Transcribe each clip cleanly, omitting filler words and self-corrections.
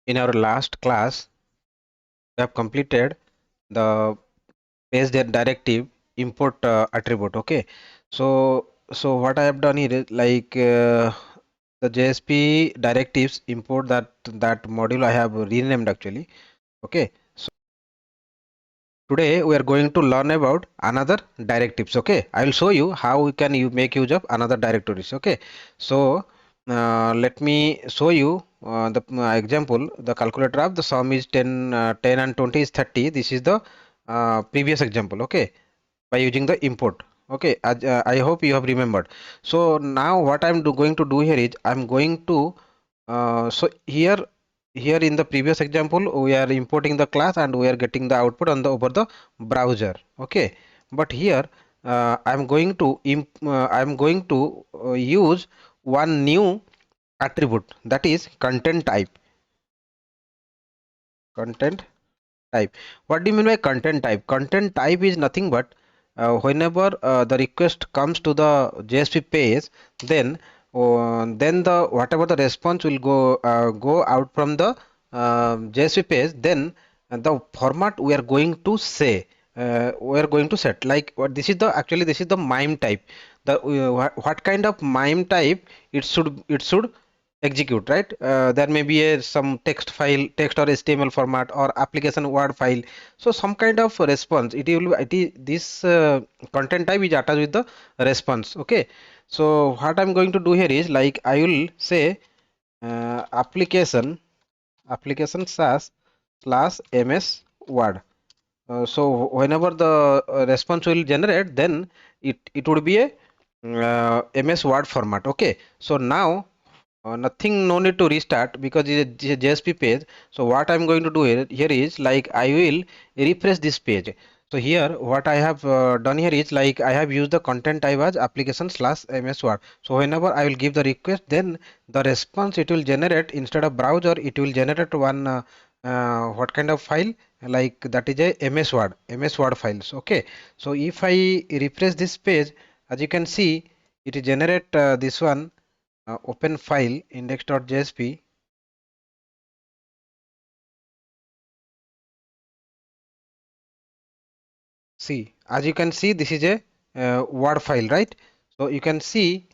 In our last class, we have completed the page directive import attribute. Okay, so what I have done here is like the JSP directives import that module I have renamed actually. Okay, so today we are going to learn about another directives. Okay, I will show you how we can you make use of another directories. Okay, so let me show you the example. The calculator of the sum is 10, 10 and 20 is 30. This is the previous example. Okay, by using the import. Okay, I hope you have remembered. So now what I'm going to do here is I'm going to so here in the previous example we are importing the class and we are getting the output on the over the browser. Okay, but here I'm going to use one new attribute, that is content type. What do you mean by content type? Content type is nothing but whenever the request comes to the JSP page, then the whatever the response will go out from the JSP page, then the format we are going to say we are going to set like what this is the actually this is the MIME type. The what kind of MIME type it should execute, right? There may be some text file, text or HTML format or application word file. So some kind of response this content type is attached with the response. Okay, so what I'm going to do here is like I will say application slash ms word. So whenever the response will generate, then it would be a ms word format. Okay, so now nothing, no need to restart because it's a JSP page. So what I'm going to do here is like I will refresh this page. So here what I have done here is like I have used the content type as application slash ms word. So whenever I will give the request, then the response it will generate instead of browser, it will generate one what kind of file, like that is a ms word files. Okay, so if I refresh this page, as you can see, it will generate this one open file index.jsp. See, as you can see, this is a word file, right? So you can see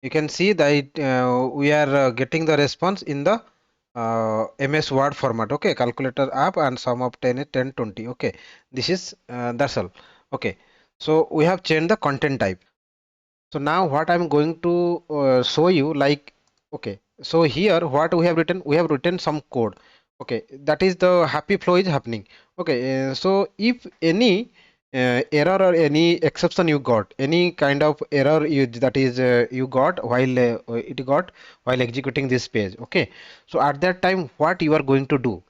that we are getting the response in the ms word format. Okay, calculator app and sum of 10 is 10 20. Okay, this is that's all. Okay, so we have changed the content type. So now what I'm going to show you, like, okay, so here what we have written some code. Okay, that is the happy flow is happening. Okay, so if any error or any exception you got, any kind of error that is you got while executing this page. Okay, so at that time what you are going to do?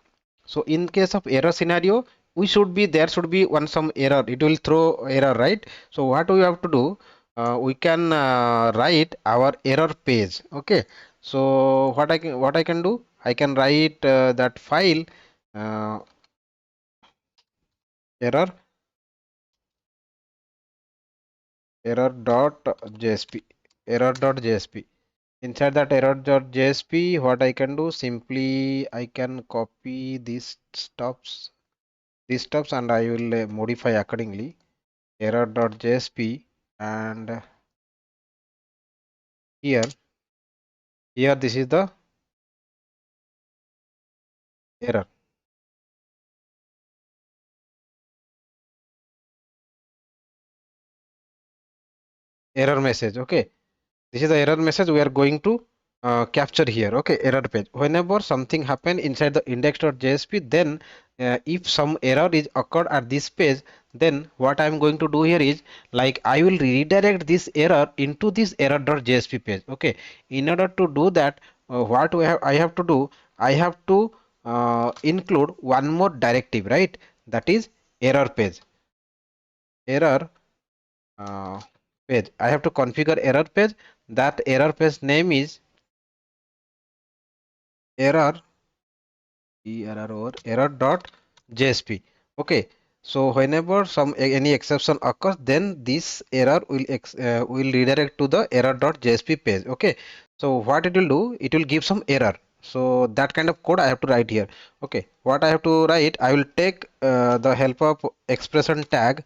So in case of error scenario, there should be one some error. It will throw error, right? So what we have to do? We can write our error page. Okay. So what I can do? I can write that file uh, error error.jsp error.jsp. Inside that error.jsp, what I can do? Simply I can copy these stuffs and I will modify accordingly. Error.jsp, and here this is the error message. Okay, this is the error message we are going to capture here. Okay, error page. Whenever something happen inside the index.jsp, then if some error is occurred at this page, then what I am going to do here is like I will redirect this error into this error.jsp page. Okay, in order to do that, I have to do, I have to include one more directive, right? That is error page. Error uh, page. I have to configure error page. That error page name is error error.jsp. Okay, so whenever any exception occurs, then this error will redirect to the error.jsp page. Okay, so what it will do, it will give some error. So that kind of code I have to write here. Okay, what I have to write, I will take the help of expression tag,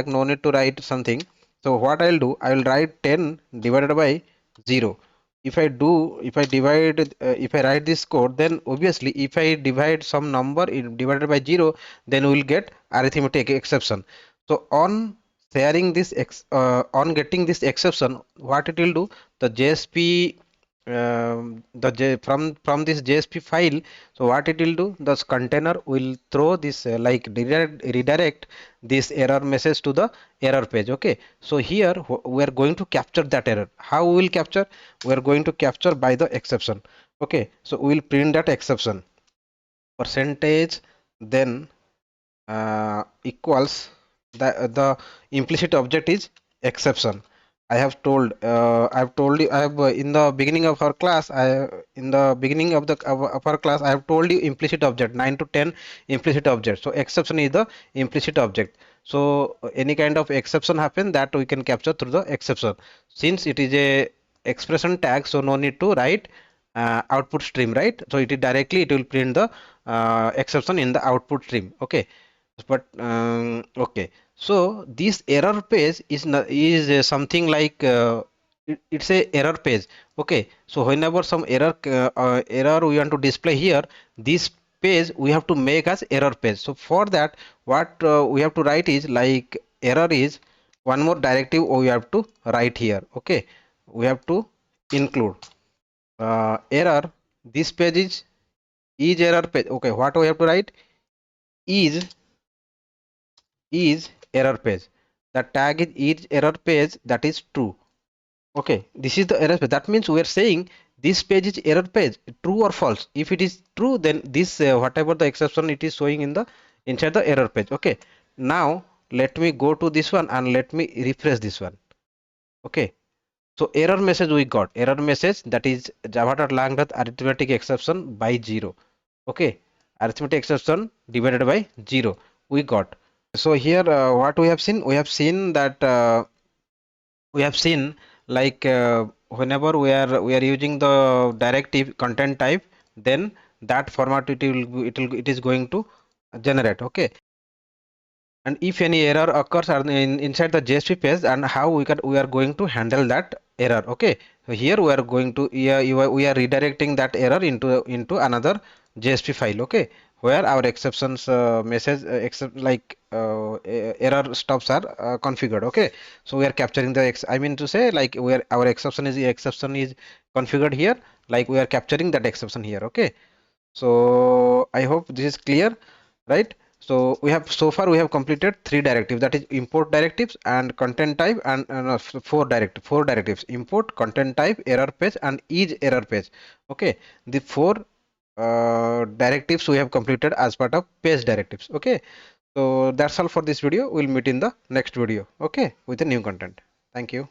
no need to write something. So what I will do, I will write 10 divided by 0. If I divide, if I write this code, then obviously if I divide some number in divided by 0, then we will get arithmetic exception. So on getting this exception, what it will do, the JSP from this JSP file, so what it will do, this container will throw this like redirect this error message to the error page. Okay, so here we are going to capture that error. How we will capture? We are going to capture by the exception. Okay, so we will print that exception, percentage, then equals the implicit object is exception. I have told you, I have in the beginning of our class, in the beginning of our class, I have told you implicit object 9 to 10 implicit object. So exception is the implicit object. So any kind of exception happen, that we can capture through the exception. Since it is a expression tag, so no need to write output stream, right? So it is directly, it will print the exception in the output stream. Okay, but okay, so this error page is something like it's a error page. Okay, so whenever some error we want to display here, this page we have to make as error page. So for that, what we have to write is like error is one more directive we have to write here. Okay, we have to include error. This page is error page. Okay, what we have to write is error page. The tag is error page, that is true. Okay, this is the error page. That means we are saying this page is error page, true or false. If it is true, then this whatever the exception it is showing in the inside the error page. Okay, now let me go to this one and let me refresh this one. Okay, so error message we got, error message, that is java.lang arithmetic exception by 0. Okay, arithmetic exception divided by 0 we got. So here what we have seen, that we have seen like whenever we are using the directive content type, then that format it is going to generate. Okay, and if any error occurs inside the JSP page, and how we are going to handle that error. Okay, so here we are going to, we are redirecting that error into another JSP file. Okay, where our exceptions message except like error stops are configured. Okay, so we are capturing the I mean to say, like where our exception is configured here, like we are capturing that exception here. Okay, so I hope this is clear, right? So we have, so far we have completed 3 directives, that is import directives and content type, and no, 4 directives: import, content type, error page, and isErrorPage. Okay, the 4 directives we have completed as part of page directives. Okay, so that's all for this video. We'll meet in the next video, okay, with the new content. Thank you.